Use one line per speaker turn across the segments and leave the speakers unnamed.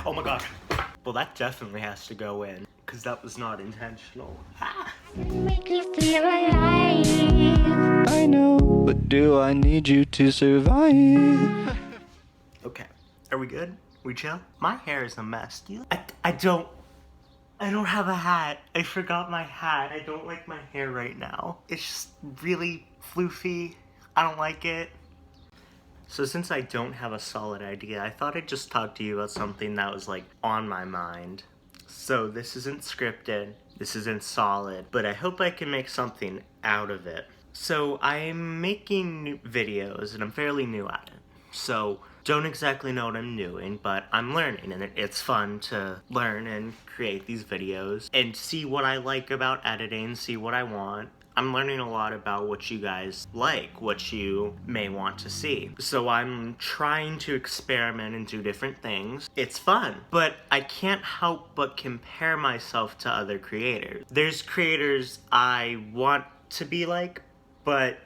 Oh my god. Well, that definitely has to go in, because that was not intentional.
Make you feel alive.
I know, but do I need you to survive?
Okay, are we good? We chill? My hair is a mess. I don't have a hat. I forgot my hat. I don't like my hair right now. It's just really floofy. I don't like it. So since I don't have a solid idea, I thought I'd just talk to you about something that was like on my mind. So this isn't scripted, this isn't solid, but I hope I can make something out of it. So I'm making videos and I'm fairly new at it. So don't exactly know what I'm doing, but I'm learning, and it's fun to learn and create these videos and see what I like about editing, see what I want. I'm learning a lot about what you guys like, what you may want to see. So I'm trying to experiment and do different things. It's fun, but I can't help but compare myself to other creators. There's creators I want to be like, but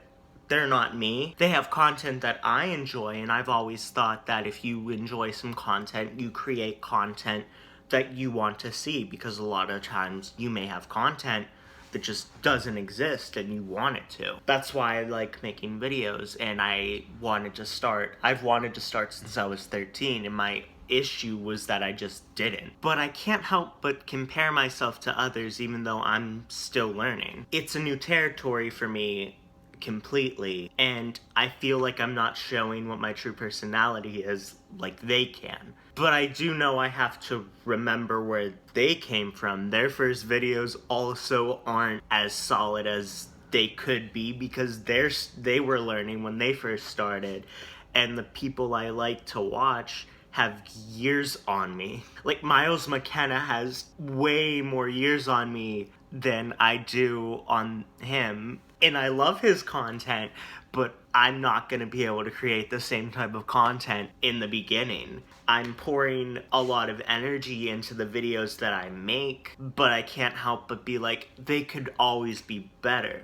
they're not me. They have content that I enjoy, and I've always thought that if you enjoy some content, you create content that you want to see, because a lot of times you may have content that just doesn't exist and you want it to. That's why I like making videos, and I've wanted to start since I was 13, and my issue was that I just didn't. But I can't help but compare myself to others even though I'm still learning. It's a new territory for me completely, and I feel like I'm not showing what my true personality is like they can. But I do know I have to remember where they came from. Their first videos also aren't as solid as they could be, because they were learning when they first started, and the people I like to watch have years on me. Like Miles McKenna has way more years on me than I do on him. And I love his content, but I'm not going to be able to create the same type of content in the beginning. I'm pouring a lot of energy into the videos that I make, but I can't help but be like, they could always be better.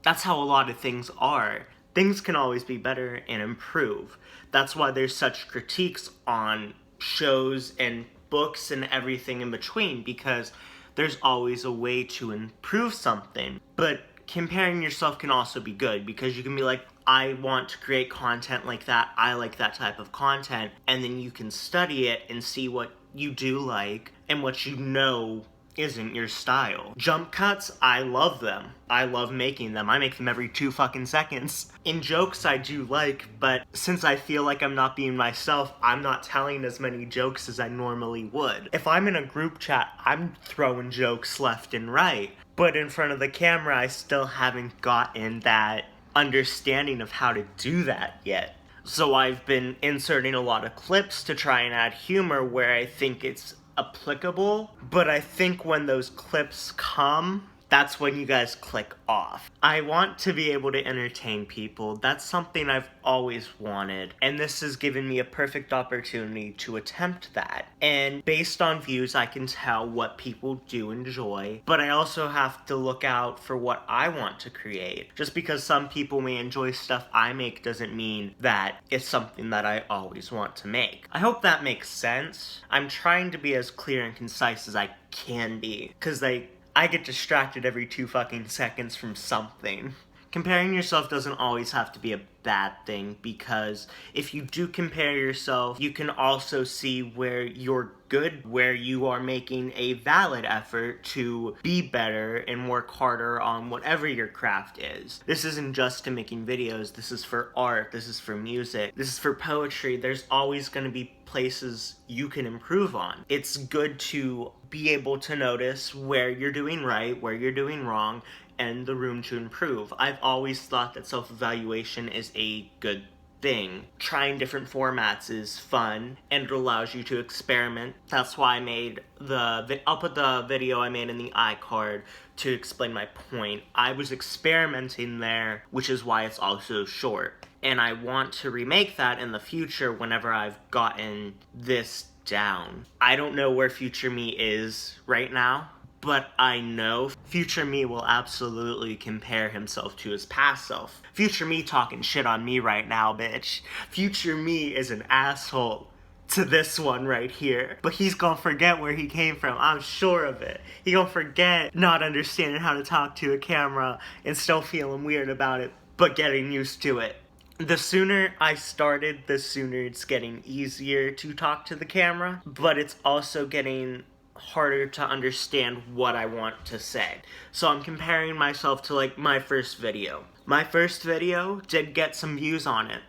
That's how a lot of things are. Things can always be better and improve. That's why there's such critiques on shows and books and everything in between, because there's always a way to improve something. But comparing yourself can also be good, because you can be like, I want to create content like that, I like that type of content, and then you can study it and see what you do like and what you know isn't your style. Jump cuts, I love them. I love making them. I make them every 2 fucking seconds. In jokes I do like, but since I feel like I'm not being myself, I'm not telling as many jokes as I normally would. If I'm in a group chat, I'm throwing jokes left and right. But in front of the camera, I still haven't gotten that understanding of how to do that yet. So I've been inserting a lot of clips to try and add humor where I think it's applicable, but I think when those clips come, that's when you guys click off. I want to be able to entertain people. That's something I've always wanted, and this has given me a perfect opportunity to attempt that. And based on views, I can tell what people do enjoy, but I also have to look out for what I want to create. Just because some people may enjoy stuff I make doesn't mean that it's something that I always want to make. I hope that makes sense. I'm trying to be as clear and concise as I can be, because I get distracted every 2 fucking seconds from something. Comparing yourself doesn't always have to be a bad thing, because if you do compare yourself, you can also see where you're good, where you are making a valid effort to be better and work harder on whatever your craft is. This isn't just to making videos, this is for art, this is for music, this is for poetry. There's always going to be places you can improve on. It's good to be able to notice where you're doing right, where you're doing wrong, and the room to improve. I've always thought that self-evaluation is a good thing. Trying different formats is fun, and it allows you to experiment. That's why I made I'll put the video I made in the iCard to explain my point. I was experimenting there, which is why it's also short. And I want to remake that in the future whenever I've gotten this down. I don't know where future me is right now, but I know future me will absolutely compare himself to his past self. Future me talking shit on me right now, bitch. Future me is an asshole to to this one right here. But he's gonna forget where he came from. I'm sure of it. He gonna forget not understanding how to talk to a camera and still feeling weird about it, but getting used to it. The sooner I started, the sooner it's getting easier to talk to the camera, but it's also getting harder to understand what I want to say. So I'm comparing myself to like my first video. My first video did get some views on it,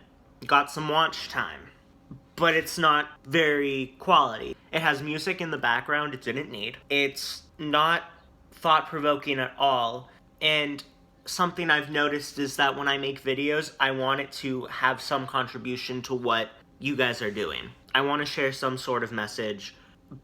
got some watch time, but it's not very quality. It has music in the background it didn't need. It's not thought-provoking at all, and something I've noticed is that when I make videos, I want it to have some contribution to what you guys are doing. I want to share some sort of message,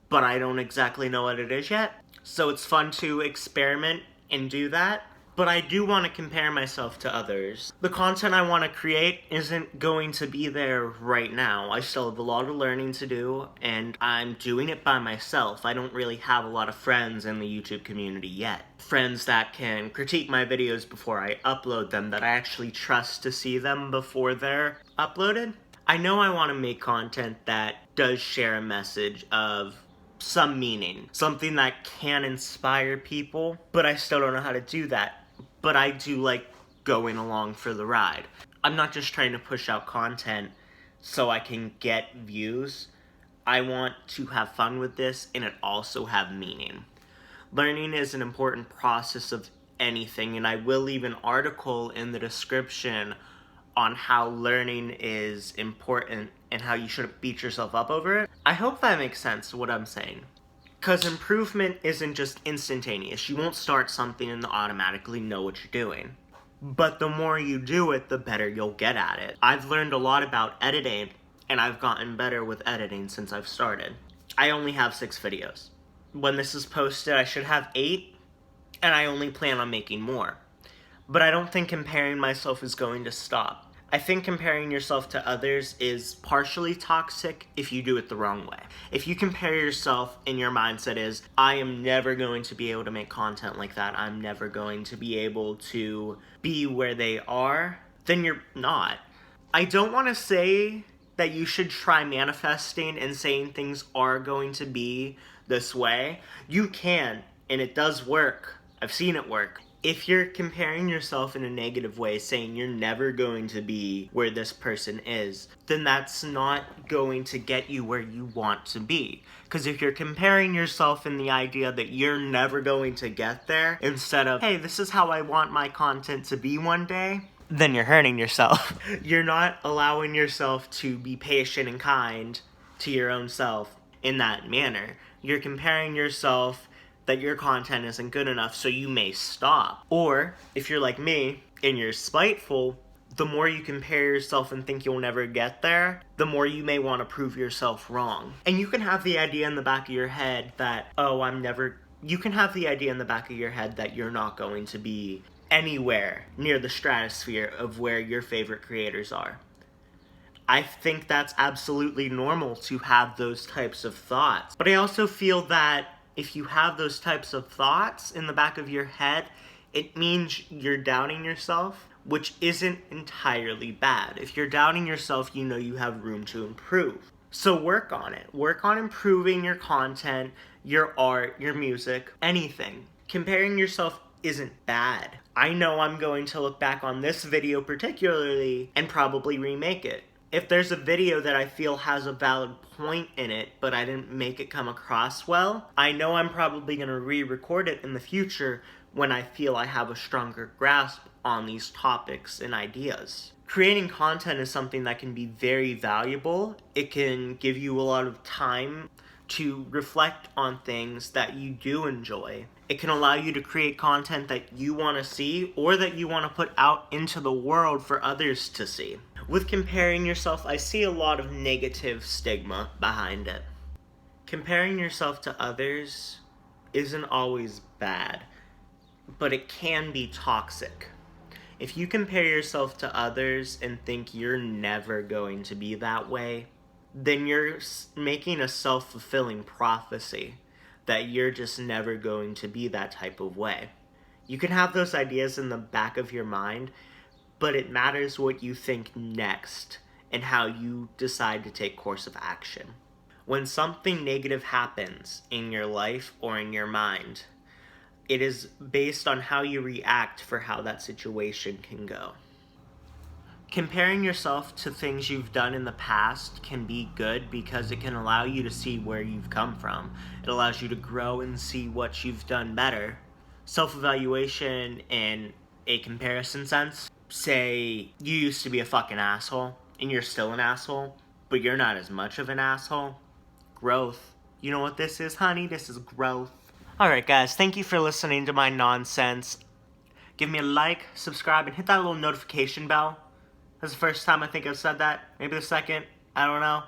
but I don't exactly know what it is yet. So it's fun to experiment and do that, but I do want to compare myself to others. The content I want to create isn't going to be there right now. I still have a lot of learning to do, and I'm doing it by myself. I don't really have a lot of friends in the YouTube community yet. Friends that can critique my videos before I upload them, that I actually trust to see them before they're uploaded. I know I want to make content that does share a message of some meaning, something that can inspire people, but I still don't know how to do that. But I do like going along for the ride. I'm not just trying to push out content so I can get views. I want to have fun with this and it also have meaning. Learning is an important process of anything, and I will leave an article in the description on how learning is important and how you shouldn't beat yourself up over it. I hope that makes sense, what I'm saying. Because improvement isn't just instantaneous. You won't start something and automatically know what you're doing. But the more you do it, the better you'll get at it. I've learned a lot about editing, and I've gotten better with editing since I've started. I only have 6 videos. When this is posted, I should have 8, and I only plan on making more. But I don't think comparing myself is going to stop. I think comparing yourself to others is partially toxic if you do it the wrong way. If you compare yourself and your mindset is, I am never going to be able to make content like that, I'm never going to be able to be where they are, then you're not. I don't want to say that you should try manifesting and saying things are going to be this way. You can, and it does work. I've seen it work. If you're comparing yourself in a negative way, saying you're never going to be where this person is, then that's not going to get you where you want to be. Because if you're comparing yourself in the idea that you're never going to get there, instead of, hey, this is how I want my content to be one day, then you're hurting yourself. You're not allowing yourself to be patient and kind to your own self in that manner. You're comparing yourself that your content isn't good enough, so you may stop. Or, if you're like me, and you're spiteful, the more you compare yourself and think you'll never get there, the more you may want to prove yourself wrong. And you can have the idea in the back of your head that, you can have the idea in the back of your head that you're not going to be anywhere near the stratosphere of where your favorite creators are. I think that's absolutely normal to have those types of thoughts. But I also feel that if you have those types of thoughts in the back of your head, it means you're doubting yourself, which isn't entirely bad. If you're doubting yourself, you know you have room to improve. So work on it. Work on improving your content, your art, your music, anything. Comparing yourself isn't bad. I know I'm going to look back on this video particularly and probably remake it. If there's a video that I feel has a valid point in it, but I didn't make it come across well, I know I'm probably going to re-record it in the future when I feel I have a stronger grasp on these topics and ideas. Creating content is something that can be very valuable. It can give you a lot of time to reflect on things that you do enjoy. It can allow you to create content that you want to see or that you want to put out into the world for others to see. With comparing yourself, I see a lot of negative stigma behind it. Comparing yourself to others isn't always bad, but it can be toxic. If you compare yourself to others and think you're never going to be that way, then you're making a self-fulfilling prophecy that you're just never going to be that type of way. You can have those ideas in the back of your mind, but it matters what you think next and how you decide to take course of action. When something negative happens in your life or in your mind, it is based on how you react for how that situation can go. Comparing yourself to things you've done in the past can be good because it can allow you to see where you've come from. It allows you to grow and see what you've done better. Self-evaluation in a comparison sense. Say you used to be a fucking asshole and you're still an asshole, but you're not as much of an asshole. Growth. You know what this is, honey? This is growth. Alright guys, thank you for listening to my nonsense. Give me a like, subscribe, and hit that little notification bell. That's the first time I think I've said that. Maybe the second. I don't know.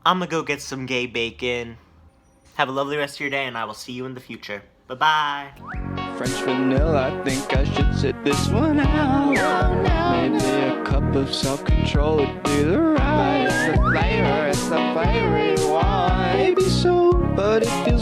I'm gonna go get some gay bacon. Have a lovely rest of your day, and I will see you in the future. Bye-bye.
French vanilla, I think I should sit this one out. Maybe a cup of self-control would be the right. It's the flavor you want. Maybe so, but it feels